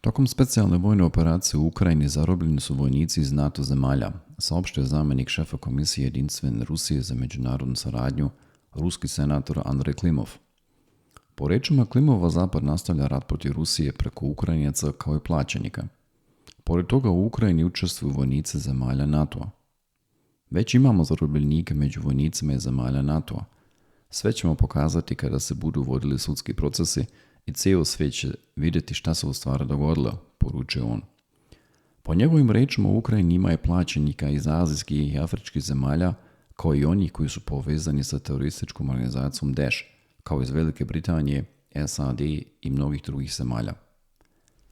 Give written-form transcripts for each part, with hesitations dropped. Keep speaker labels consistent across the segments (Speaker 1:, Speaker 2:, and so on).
Speaker 1: Tokom specijalne vojne operacije u Ukrajini zarobljeni su vojnici iz NATO zemalja, saopštio zamjenik šefa Komisije Jedinstvene Rusije za međunarodnu saradnju, ruski senator Andrej Klimov. Po rečima Klimova, Zapad nastavlja rat protiv Rusije preko Ukrajinaca kao i plaćenika. Pored toga u Ukrajini učestvuju vojnici zemalja NATO-a. Već imamo zarobljenike među vojnicima iz zemalja NATO-a. Sve ćemo pokazati kada se budu vodili sudski procesi i cijelo svijet će vidjeti šta se u stvari dogodilo, poručuje on. Po njegovim rečima u Ukrajini ima i plaćenika iz azijskih i afričkih zemalja, kao i onih koji su povezani sa terorističkom organizacijom Daesh, kao iz Velike Britanije, SAD i mnogih drugih zemalja.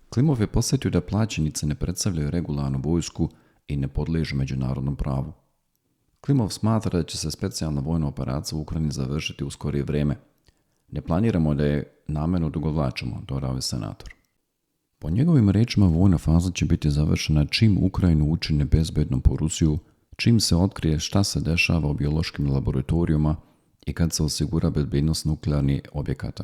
Speaker 1: Klimov je posjetio da plaćenice ne predstavljaju regularnu vojsku i ne podliježu međunarodnom pravu. Klimov smatra da će se specijalna vojna operacija u Ukrajini završiti u skorije vrijeme. Ne planiramo da je namjerno odugovlačimo, dodao je senator. Po njegovim rečima vojna faza će biti završena čim Ukrajinu učine bezbednom po Rusiju, čim se otkrije šta se dešava u biološkim laboratorijima i kad se osigura bezbednost nuklearnih objekata.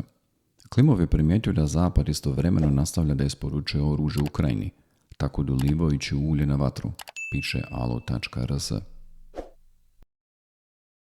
Speaker 1: Klimov je primijetio da Zapad istovremeno nastavlja da isporučuje oružje Ukrajini, tako dolivajući ulje na vatru, piše alo.rs.